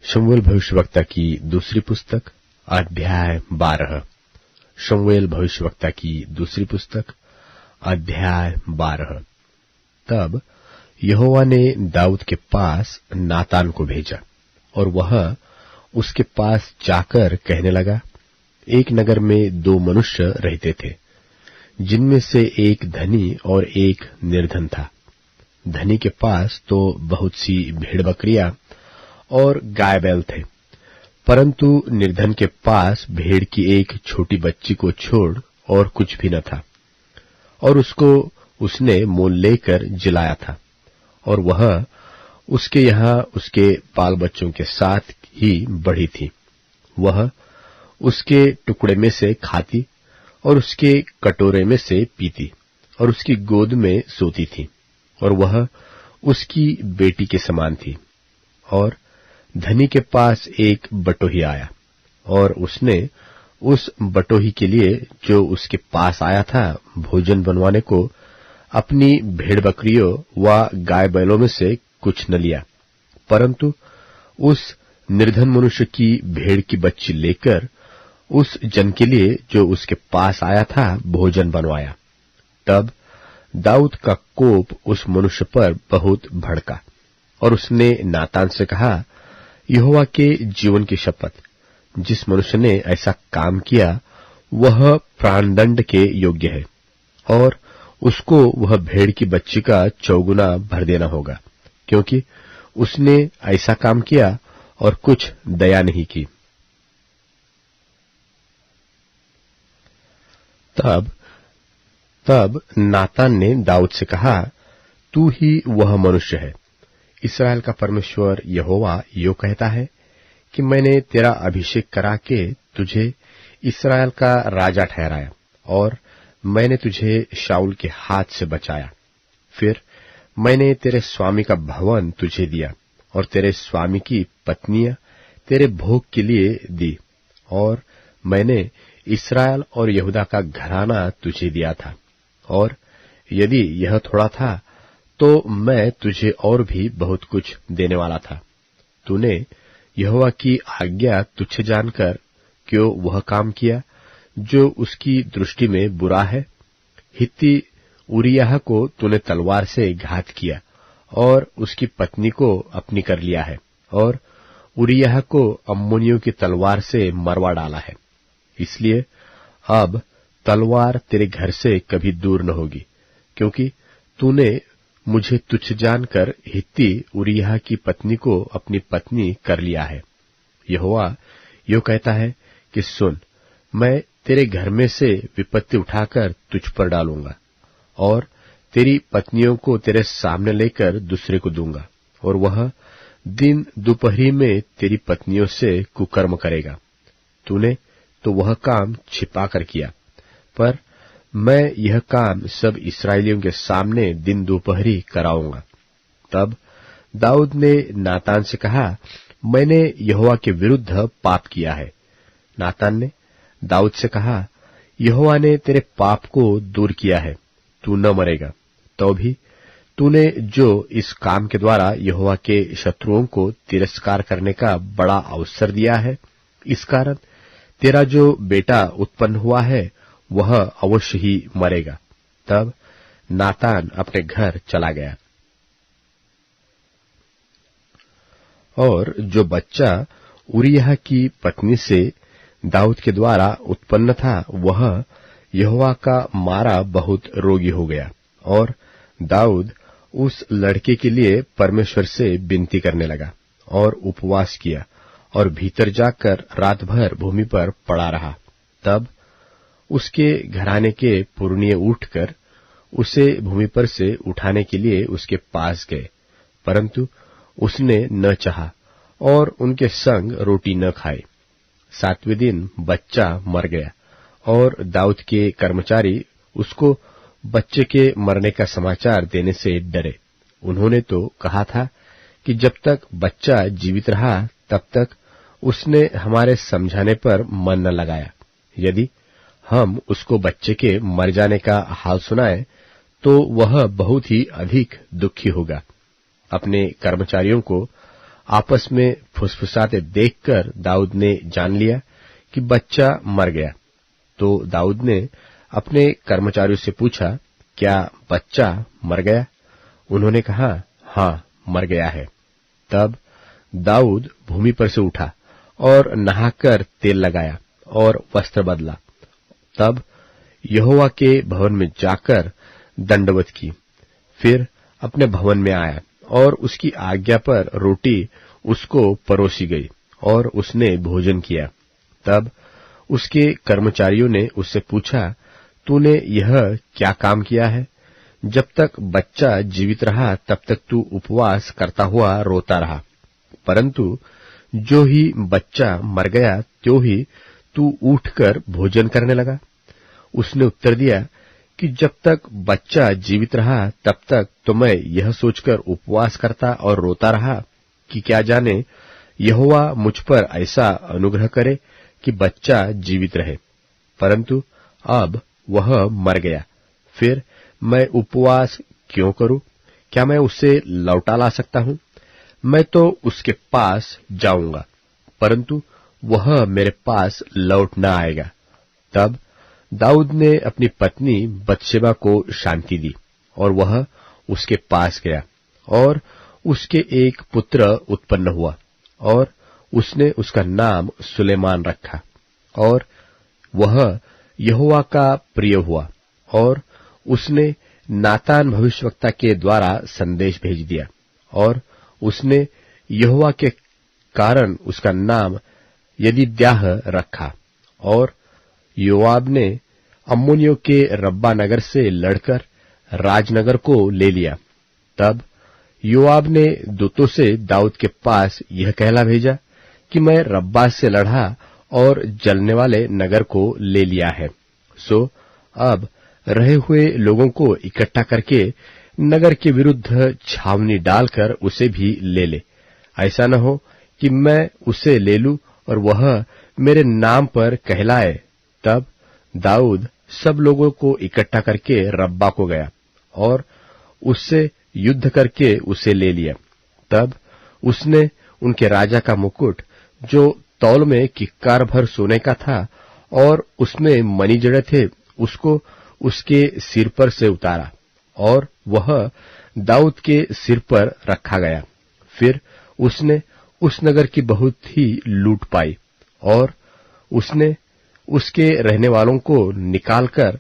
शमूएल भविष्यवक्ता की दूसरी पुस्तक अध्याय 12। शमूएल भविष्यवक्ता की दूसरी पुस्तक अध्याय 12। तब यहोवा ने दाऊद के पास नातान को भेजा और वह उसके पास जाकर कहने लगा, एक नगर में दो मनुष्य रहते थे, जिनमें से एक धनी और एक निर्धन था। धनी के पास तो बहुत सी भेड़ बकरियां और गाय बैल थे, परंतु निर्धन के पास भेड़ की एक छोटी बच्ची को छोड़ और कुछ भी न था, और उसको उसने मोल लेकर जिलाया था, और वह उसके यहाँ उसके बाल बच्चों के साथ ही बढ़ी थी। वह उसके टुकड़े में से खाती और उसके कटोरे में से पीती और उसकी गोद में सोती थी, और वह उसकी बेटी के समान थी। और धनी के पास एक बटोही आया, और उसने उस बटोही के लिए जो उसके पास आया था भोजन बनवाने को अपनी भेड़ बकरियों व गाय बैलों में से कुछ न लिया, परंतु उस निर्धन मनुष्य की भेड़ की बच्ची लेकर उस जन के लिए जो उसके पास आया था भोजन बनवाया। तब दाऊद का कोप उस मनुष्य पर बहुत भड़का, और उसने नातान से कहा, यहोवा के जीवन की शपथ, जिस मनुष्य ने ऐसा काम किया वह प्राणदंड के योग्य है, और उसको वह भेड़ की बच्ची का चौगुना भर देना होगा, क्योंकि उसने ऐसा काम किया और कुछ दया नहीं की। तब नातान ने दाऊद से कहा, तू ही वह मनुष्य है। इस्राएल का परमेश्वर यहोवा यो कहता है कि मैंने तेरा अभिषेक करा के तुझे इस्राएल का राजा ठहराया, और मैंने तुझे शाऊल के हाथ से बचाया। फिर मैंने तेरे स्वामी का भवन तुझे दिया, और तेरे स्वामी की पत्नियां तेरे भोग के लिए दी, और मैंने इस्राएल और यहूदा का घराना तुझे दिया था। और यदि यह थोड़ा था तो मैं तुझे और भी बहुत कुछ देने वाला था। तूने यहोवा की आज्ञा तुच्छ जानकर क्यों वह काम किया जो उसकी दृष्टि में बुरा है? हित्ती उरिय्याह को तूने तलवार से घात किया और उसकी पत्नी को अपनी कर लिया है, और उरिय्याह को अम्मोनियों की तलवार से मरवा डाला है। इसलिए अब तलवार तेरे घर से कभी दूर न होगी, क्योंकि तूने मुझे तुच्छ जानकर हित्ती उरिय्याह की पत्नी को अपनी पत्नी कर लिया है। यहोवा यो कहता है कि सुन, मैं तेरे घर में से विपत्ति उठाकर तुझ पर डालूंगा, और तेरी पत्नियों को तेरे सामने लेकर दूसरे को दूंगा, और वह दिन दोपहरी में तेरी पत्नियों से कुकर्म करेगा। तूने तो वह काम छिपा कर किया, पर मैं यह काम सब इस्राएलियों के सामने दिन दोपहरी कराऊंगा। तब दाऊद ने नातान से कहा, मैंने यहोवा के विरुद्ध पाप किया है। नातान ने दाऊद से कहा, यहोवा ने तेरे पाप को दूर किया है, तू न मरेगा। तो भी तूने जो इस काम के द्वारा यहोवा के शत्रुओं को तिरस्कार करने का बड़ा अवसर दिया है, इस कारण तेरा जो बेटा उत्पन्न हुआ है वह अवश्य ही मरेगा। तब नातान अपने घर चला गया। और जो बच्चा उरिय्याह की पत्नी से दाऊद के द्वारा उत्पन्न था वह यहोवा का मारा बहुत रोगी हो गया, और दाऊद उस लड़के के लिए परमेश्वर से विनती करने लगा और उपवास किया और भीतर जाकर रात भर भूमि पर पड़ा रहा। तब उसके घराने के पुरनिये उठकर उसे भूमि पर से उठाने के लिए उसके पास गए, परंतु उसने न चाहा और उनके संग रोटी न खाई। 7वें दिन बच्चा मर गया, और दाऊद के कर्मचारी उसको बच्चे के मरने का समाचार देने से डरे। उन्होंने तो कहा था कि जब तक बच्चा जीवित रहा तब तक उसने हमारे समझाने पर मन न लगाया। यदि हम उसको बच्चे के मर जाने का हाल सुनाए तो वह बहुत ही अधिक दुखी होगा। अपने कर्मचारियों को आपस में फुसफुसाते देखकर दाऊद ने जान लिया कि बच्चा मर गया। तो दाऊद ने अपने कर्मचारियों से पूछा, क्या बच्चा मर गया? उन्होंने कहा, हाँ, मर गया है। तब दाऊद भूमि पर से उठा और नहाकर तेल लगाया और वस्त्र बदला। तब यहोवा के भवन में जाकर दंडवत की। फिर अपने भवन में आया और उसकी आज्ञा पर रोटी उसको परोसी गई और उसने भोजन किया। तब उसके कर्मचारियों ने उससे पूछा, तूने यह क्या काम किया है? जब तक बच्चा जीवित रहा तब तक तू उपवास करता हुआ रोता रहा, परंतु जो ही बच्चा मर गया त्यों ही तू उठकर भोजन करने लगा। उसने उत्तर दिया कि जब तक बच्चा जीवित रहा तब तक तो मैं यह सोचकर उपवास करता और रोता रहा कि क्या जाने यहोवा मुझ पर ऐसा अनुग्रह करे कि बच्चा जीवित रहे, परंतु अब वह मर गया। फिर मैं उपवास क्यों करूं? क्या मैं उसे लौटा ला सकता हूं? मैं तो उसके पास जाऊंगा, परंतु वह मेरे पास लौट न आएगा। तब दाऊद ने अपनी पत्नी बत्शेबा को शांति दी और वह उसके पास गया और उसके एक पुत्र उत्पन्न हुआ और उसने उसका नाम सुलेमान रखा। और वह यहोवा का प्रिय हुआ और उसने नातान भविष्यवक्ता के द्वारा संदेश भेज दिया और उसने यहोवा के कारण उसका नाम यदिद्याह रखा। और योआब ने अम्मोनियों के रब्बा नगर से लड़कर राजनगर को ले लिया। तब योआब ने दूतों से दाऊद के पास यह कहला भेजा कि मैं रब्बा से लड़ा और जलने वाले नगर को ले लिया है, सो अब रहे हुए लोगों को इकट्ठा करके नगर के विरुद्ध छावनी डालकर उसे भी ले ले। ऐसा न हो कि मैं उसे ले लूं और वह मेरे नाम पर कहलाए। तब दाऊद सब लोगों को इकट्ठा करके रब्बा को गया और उससे युद्ध करके उसे ले लिया। तब उसने उनके राजा का मुकुट, जो तौल में किक्कार भर सोने का था और उसमें मणि जड़े थे, उसको उसके सिर पर से उतारा और वह दाऊद के सिर पर रखा गया। फिर उसने उस नगर की बहुत ही लूट पाई और उसने उसके रहने वालों को निकालकर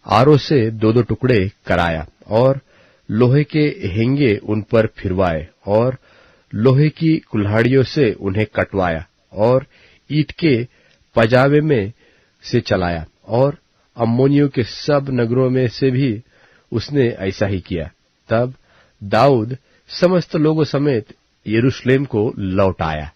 आरों से दो दो टुकड़े कराया और लोहे के हेंगे उन पर फिरवाए और लोहे की कुल्हाड़ियों से उन्हें कटवाया और ईंट के पजावे में से चलाया। और अम्मोनियों के सब नगरों में से भी उसने ऐसा ही किया। तब दाऊद समस्त लोगों समेत यरूशलेम को लौट आया।